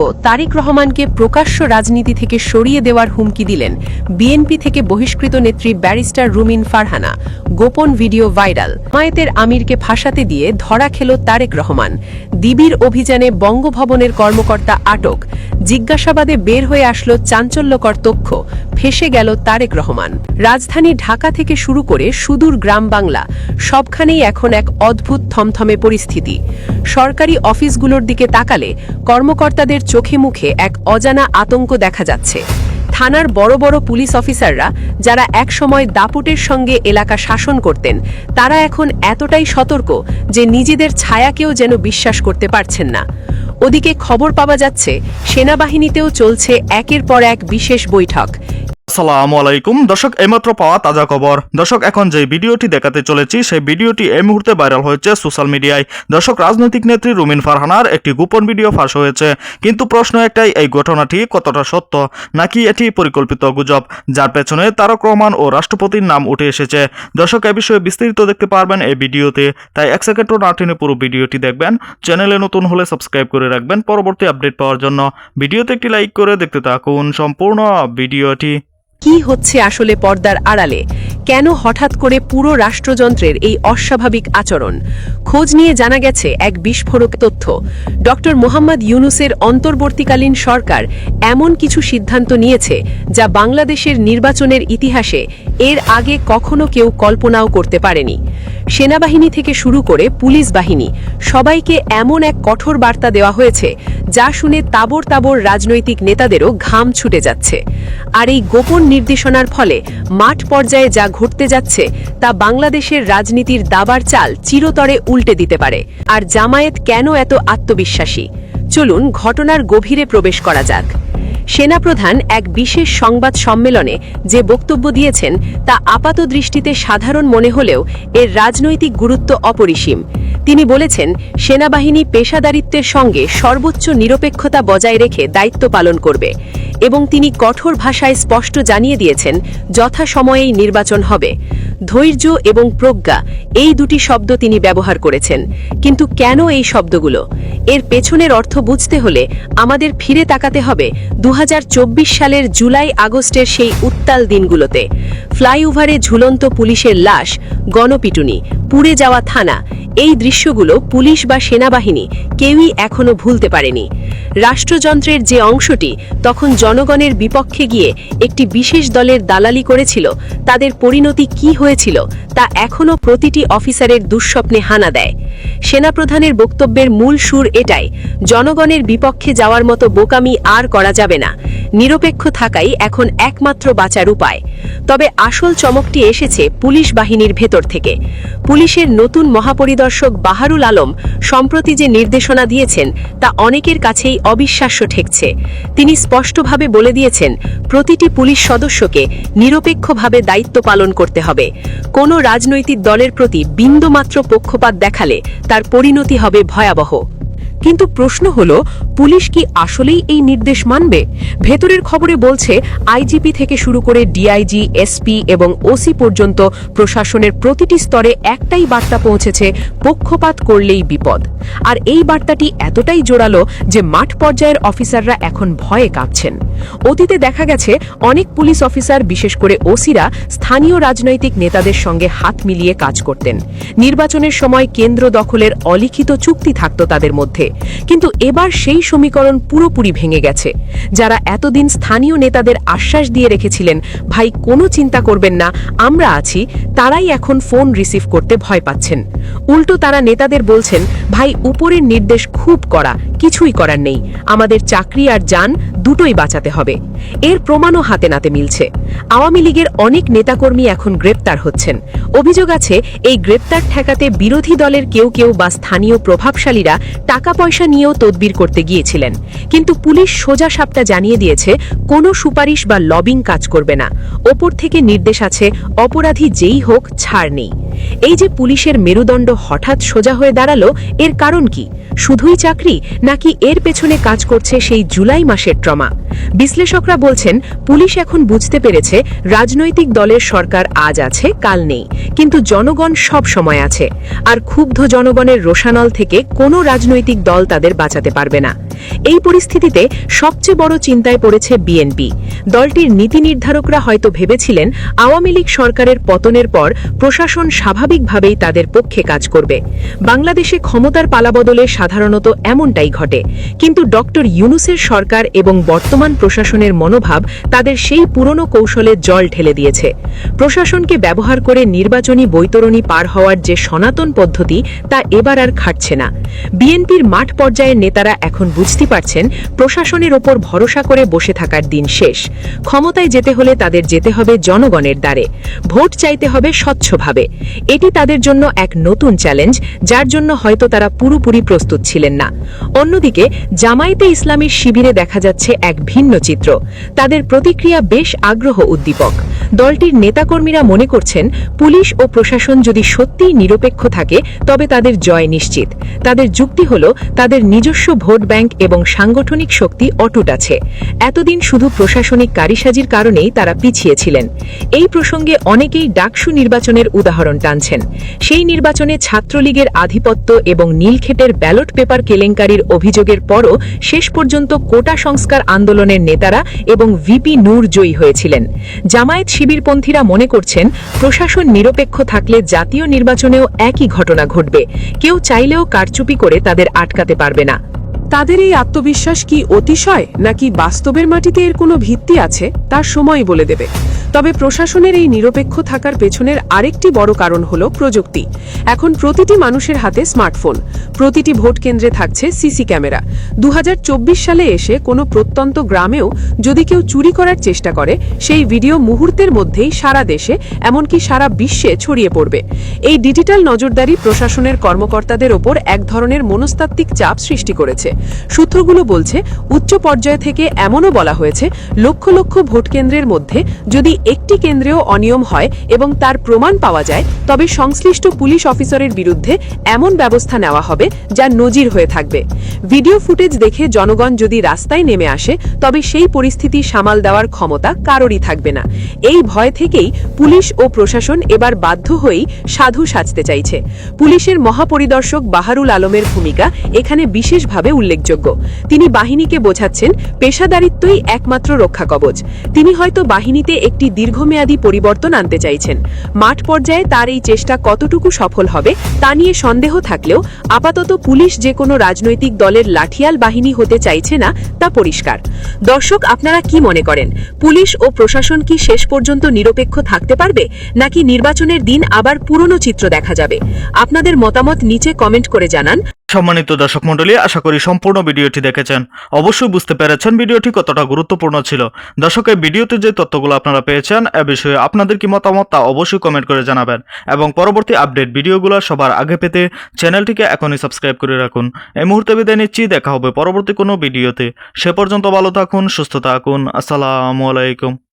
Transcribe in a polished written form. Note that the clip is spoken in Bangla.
তারেক রহমানকে প্রকাশ্য রাজনীতি থেকে সরিয়ে দেওয়ার হুমকি দিলেন বিএনপি থেকে বহিষ্কৃত নেত্রী ব্যারিস্টার রুমিন ফারহানা। গোপন ভিডিও ভাইরাল। জামায়াতের আমিরকে ফাঁসাতে দিয়ে ধরা খেল তারেক রহমান। ডিবির অভিযানে বঙ্গভবনের কর্মকর্তা আটক। জিজ্ঞাসাবাদে বের হয়ে আসলো চাঞ্চল্যকর তথ্য। ফেঁসে গেল তারেক রহমান। রাজধানী ঢাকা থেকে শুরু করে সুদূর গ্রাম বাংলা সবখানেই এখন এক অদ্ভুত থমথমে পরিস্থিতি। সরকারি অফিসগুলোর দিকে তাকালে কর্মকর্তাদের চোখে মুখে এক অজানা আতঙ্ক দেখা যাচ্ছে। থানার বড় বড় পুলিশ অফিসাররা যারা একসময় দাপুটের সঙ্গে এলাকা শাসন করতেন, তারা এখন এতটাই সতর্ক যে নিজেদের ছায়াকেও যেন বিশ্বাস করতে পারছেন না। ওদিকে খবর পাওয়া যাচ্ছে সেনাবাহিনীতেও চলছে একের পর এক বিশেষ বৈঠক। আসসালামু আলাইকুম দর্শক, এইমাত্র পাওয়া তাজা খবর। দর্শক, এখন যে ভিডিওটি দেখাতে চলেছি সেই ভিডিওটি এই মুহূর্তে ভাইরাল হয়েছে সোশ্যাল মিডিয়ায়। দর্শক, রাজনৈতিক নেত্রী রুমিন ফারহানার একটি গোপন ভিডিও ফাঁস হয়েছে। কিন্তু প্রশ্ন একটাই, এই ঘটনাটি কতটা সত্য, নাকি এটি পরিকল্পিত গুজব যার পেছনে তারেক রহমান ও রাষ্ট্রপতির নাম উঠে এসেছে। দর্শক, এ বিষয়ে বিস্তারিত দেখতে পারবেন এই ভিডিওতে, তাই এক সেকেন্ডও না টেনে পুরো ভিডিওটি দেখবেন। চ্যানেলে নতুন হলে সাবস্ক্রাইব করে রাখবেন পরবর্তী আপডেট পাওয়ার জন্য। ভিডিওতে একটি লাইক করে দেখতে থাকুন সম্পূর্ণ ভিডিওটি। কি হচ্ছে আসলে পর্দার আড়ালে? কেন হঠাৎ করে পুরো রাষ্ট্রযন্ত্রের এই অস্বাভাবিক আচরণ? খোঁজ নিয়ে জানা গেছে এক বিস্ফোরক তথ্য। ডক্টর মোহাম্মদ ইউনূসের অন্তর্বর্তীকালীন সরকার এমন কিছু সিদ্ধান্ত নিয়েছে যা বাংলাদেশের নির্বাচনের ইতিহাসে এর আগে কখনো কেউ কল্পনাও করতে পারেনি। সেনাবাহিনী থেকে শুরু করে পুলিশ বাহিনী সবাইকে এমন এক কঠোর বার্তা দেওয়া হয়েছে যা শুনে তাবড় তাবড় রাজনৈতিক নেতাদেরও ঘাম ছুটে যাচ্ছে। আর এই গোপন নির্দেশনার ফলে মাঠ পর্যায়ে যা ঘটতে যাচ্ছে তা বাংলাদেশের রাজনীতির দাবার চাল চিরতরে উল্টে দিতে পারে। আর জামায়াত কেন এত আত্মবিশ্বাসী? চলুন ঘটনার গভীরে প্রবেশ করা যাক। সেনাপ্রধান এক বিশেষ সংবাদ সম্মেলনে যে বক্তব্য দিয়েছেন তা আপাতদৃষ্টিতে সাধারণ মনে হলেও এর রাজনৈতিক গুরুত্ব অপরিসীম। তিনি বলেছেন, সেনাবাহিনী পেশাদারিত্বের সঙ্গে সর্বোচ্চ নিরপেক্ষতা বজায় রেখে দায়িত্ব পালন করবে এবং তিনি কঠোর ভাষায় স্পষ্ট জানিয়ে দিয়েছেন যথাসময়েই নির্বাচন হবে। ধৈর্য এবং প্রজ্ঞা, এই দুটি শব্দ তিনি ব্যবহার করেছেন। কিন্তু কেন এই শব্দগুলো? এর পেছনের অর্থ বুঝতে হলে আমাদের ফিরে তাকাতে হবে 2024 সালের জুলাই আগস্টের সেই উত্তাল দিনগুলোতে। ফ্লাইওভারে ঝুলন্ত পুলিশের লাশ, গণপিটুনি, পুড়ে যাওয়া থানা, এই দৃশ্যগুলো পুলিশ বা সেনাবাহিনী কেউই এখনো ভুলতে পারেনি। রাষ্ট্রযন্ত্রের যে অংশটি তখন জনগণের বিপক্ষে গিয়ে একটি বিশেষ দলের দালালি করেছিল, তাদের পরিণতি কি হয়েছিল তা এখনো প্রতিটি অফিসারের দুঃস্বপ্নে হানা দেয়। সেনাপ্রধানের বক্তব্যের মূল সুর এটাই, জনগণের বিপক্ষে যাওয়ার মতো বোকামি আর করা যাবে না। নিরপেক্ষ থাকাই এখন একমাত্র বাঁচার উপায়। তবে আসল চমকটি এসেছে পুলিশ বাহিনীর ভেতর থেকে। পুলিশের নতুন মহাপরিদর্শক বাহারুল আলম সম্প্রতি যে নির্দেশনা দিয়েছেন তা অনেকের কাছেই অবিশ্বাস্য ঠেকছে। তিনি স্পষ্টভাবে বলে দিয়েছেন, প্রতিটি পুলিশ সদস্যকে নিরপেক্ষভাবে দায়িত্ব পালন করতে হবে। কোনো রাজনৈতিক দলের প্রতি বিন্দুমাত্র পক্ষপাত দেখালে তার পরিণতি হবে ভয়াবহ। কিন্তু প্রশ্ন হলো, পুলিশ কি আসলেই এই নির্দেশ মানবে? ভেতরের খবরে বলছে আইজিপি থেকে শুরু করে ডিআইজি, এসপি এবং ওসি পর্যন্ত প্রশাসনের প্রতিটি স্তরে একটাই বার্তা পৌঁছেছে, পক্ষপাত করলেই বিপদ। আর এই বার্তাটি এতটাই জোরালো যে মাঠ পর্যায়ের অফিসাররা এখন ভয়ে কাঁপছেন। অতীতে দেখা গেছে অনেক পুলিশ অফিসার, বিশেষ করে ওসিরা, স্থানীয় রাজনৈতিক নেতাদের সঙ্গে হাত মিলিয়ে কাজ করতেন। নির্বাচনের সময় কেন্দ্র দখলের অলিখিত চুক্তি থাকত তাদের মধ্যে। কিন্তু এবার সেই সমীকরণ পুরোপুরি ভেঙে গেছে। যারা এতদিন স্থানীয় নেতাদের আশ্বাস দিয়ে রেখেছিলেন, ভাই কোনো চিন্তা করবেন না, আমরা আছি, তারাই এখন ফোন রিসিভ করতে ভয় পাচ্ছেন। উল্টো তারা নেতাদের বলছেন, ভাই উপরের নির্দেশ খুব কড়া, কিছুই করার নেই, আমাদের চাকরি আর জান দুটোই বাঁচাতে হবে। এর প্রমাণও হাতে নাতে মিলছে। আওয়ামী লীগের অনেক নেতাকর্মী এখন গ্রেপ্তার হচ্ছেন। অভিযোগ আছে এই গ্রেপ্তার ঠেকাতে বিরোধী দলের কেউ কেউ বা স্থানীয় প্রভাবশালীরা টাকা পয়সা নিয়েও তদবির করতে গিয়েছিলেন। কিন্তু পুলিশ সোজা সাপটা জানিয়ে দিয়েছে, কোনো সুপারিশ বা লবিং কাজ করবে না। ওপর থেকে নির্দেশ আছে, অপরাধী যেই হোক, ছাড় নেই। এই যে পুলিশের মেরুদণ্ড হঠাৎ সোজা হয়ে দাঁড়ালো, এর কারণ কি? শুধুই চাকরি, নাকি এর পেছনে কাজ করছে সেই জুলাই মাসের ট্রমা? বিশ্লেষকরা বলছেন, পুলিশ এখন বুঝতে পেরেছে রাজনৈতিক দলের সরকার আজ আছে, কাল নেই, কিন্তু জনগণ সব সময় আছে। আর ক্ষুব্ধ জনগণের রোষানল থেকে কোনো রাজনৈতিক দল তাদের বাঁচাতে পারবে না। এই পরিস্থিতিতে সবচেয়ে বড় চিন্তায় পড়েছে বিএনপি। দলটির নীতি নির্ধারকরা হয়তো ভেবেছিলেন আওয়ামী লীগ সরকারের পতনের পর প্রশাসন স্বাভাবিকভাবেই তাদের পক্ষে কাজ করবে। বাংলাদেশে ক্ষমতার পালাবদলে সাধারণত এমনটাই ঘটে, কিন্তু ডক্টর ইউনূসের সরকার এবং বর্তমান প্রশাসনের মনোভাব তাদের সেই পুরনো কৌশলে জল ঢেলে দিয়েছে। প্রশাসনকে ব্যবহার করে নির্বাচনী বৈতরণী পার হওয়ার যে সনাতন পদ্ধতি তা এবার আর খাটছে না। বিএনপির মাঠ পর্যায়ের নেতারা এখন বুঝতে পারছেন প্রশাসনের ওপর ভরসা করে বসে থাকার দিন শেষ। ক্ষমতায় যেতে হলে তাদের যেতে হবে জনগণের দ্বারে, ভোট চাইতে হবে স্বচ্ছভাবে। এটি তাদের জন্য এক নতুন চ্যালেঞ্জ, যার জন্য হয়তো তারা পুরোপুরি প্রস্তুত ছিলেন না। অন্যদিকে জামায়াতে ইসলামীর শিবিরে দেখা যাচ্ছে এক ভিন্ন চিত্র। তাদের প্রতিক্রিয়া বেশ আগ্রহ উদ্দীপক। দলটির নেতাকর্মীরা মনে করছেন পুলিশ ও প্রশাসন যদি সত্যিই নিরপেক্ষ থাকে তবে তাদের জয় নিশ্চিত। তাদের যুক্তি হল তাদের নিজস্ব ভোট ব্যাংক এবং সাংগঠনিক শক্তি অটুট আছে। এতদিন শুধু প্রশাসনিক কারিসাজির কারণেই তারা পিছিয়ে ছিলেন। এই প্রসঙ্গে অনেকেই ডাকসু নির্বাচনের উদাহরণ টানছেন। সেই নির্বাচনে ছাত্রলীগের আধিপত্য এবং নীলক্ষেতের ব্যালট পেপার কেলেঙ্কারির অভিযোগের পরও শেষ পর্যন্ত কোটা সংস্কার আন্দোলনের নেতারা এবং ভিপি নূর জয়ী হয়েছিলেন। জামায়াত শিবিরপন্থীরা মনে করছেন প্রশাসন নিরপেক্ষ থাকলে জাতীয় নির্বাচনেও একই ঘটনা ঘটবে। কেউ চাইলেও কারচুপি করে তাদের আটকাতে পারবে না। তাদের এই আত্মবিশ্বাস কি অতিশয় নাকি বাস্তবের মাটিতে এর কোনো ভিত্তি আছে তার সময় বলে দেবে। তবে প্রশাসনের এই নিরপেক্ষ থাকার পেছনের আরেকটি বড় কারণ হলো প্রযুক্তি। এখন প্রতিটি মানুষের হাতে স্মার্টফোন, প্রতিটি ভোট কেন্দ্রে থাকছে সিসি ক্যামেরা। 2024 সালে এসে কোনো প্রত্যন্ত গ্রামেও যদি কেউ চুরি করার চেষ্টা করে, সেই ভিডিও মুহূর্তের মধ্যেই সারা দেশে এমনকি সারা বিশ্বে ছড়িয়ে পড়বে। এই ডিজিটাল নজরদারি প্রশাসনের কর্মকর্তাদের ওপর এক ধরনের মনস্তাত্ত্বিক চাপ সৃষ্টি করেছে। সূত্রগুলো বলছে উচ্চ পর্যায় থেকে এমনও বলা হয়েছে লক্ষ লক্ষ ভোট কেন্দ্রের মধ্যে যদি একটি কেন্দ্রেও অনিয়ম হয় এবং তার প্রমাণ পাওয়া যায় তবে সংশ্লিষ্ট পুলিশ অফিসারের বিরুদ্ধে এমন ব্যবস্থা নেওয়া হবে যা নজির হয়ে থাকবে। ভিডিও ফুটেজ দেখে জনগণ যদি রাস্তায় নেমে আসে তবে সেই পরিস্থিতি সামাল দেওয়ার ক্ষমতা কারোরই থাকবে না। এই ভয় থেকেই পুলিশ ও প্রশাসন এবার বাধ্য হয়েই সাধু সাজতে চাইছে। পুলিশের মহাপরিদর্শক বাহারুল আলমের ভূমিকা এখানে বিশেষভাবে উল্লেখযোগ্য। তিনি বাহিনীকে বোঝাচ্ছেন পেশাদারিত্বই একমাত্র রক্ষা কবচ। তিনি হয়তো বাহিনীতে একটি দীর্ঘমেয়াদী পরিবর্তন আনতে চাইছেন। মাঠ পর্যায়ে তার এই চেষ্টা কতটুকু সফল হবে তা নিয়ে সন্দেহ থাকলেও আপাতত পুলিশ যে কোনো রাজনৈতিক দলের লাঠিয়াল বাহিনী হতে চাইছে না তা পরিষ্কার। দর্শক, আপনারা কি মনে করেন? পুলিশ ও প্রশাসন কি শেষ পর্যন্ত নিরপেক্ষ থাকতে পারবে, নাকি নির্বাচনের দিন আবার পুরনো চিত্র দেখা যাবে? আপনাদের মতামত নিচে কমেন্ট করে জানান। সম্মানিত দর্শক মণ্ডলী, আশা করি সম্পূর্ণ ভিডিওটি দেখেছেন। অবশ্যই বুঝতে পেরেছেন ভিডিওটি কতটা গুরুত্বপূর্ণ ছিল। দর্শক, এই ভিডিওতে যে তথ্যগুলো আপনারা পেয়েছেন এ বিষয়ে আপনাদের কি মতামত তা অবশ্যই কমেন্ট করে জানাবেন এবং পরবর্তী আপডেট ভিডিওগুলো সবার আগে পেতে চ্যানেলটিকে এখনই সাবস্ক্রাইব করে রাখুন। এই মুহূর্তে বিদায় নিচ্ছি, দেখা হবে পরবর্তী কোনো ভিডিওতে। সে পর্যন্ত ভালো থাকুন, সুস্থ থাকুন। আসসালামু আলাইকুম।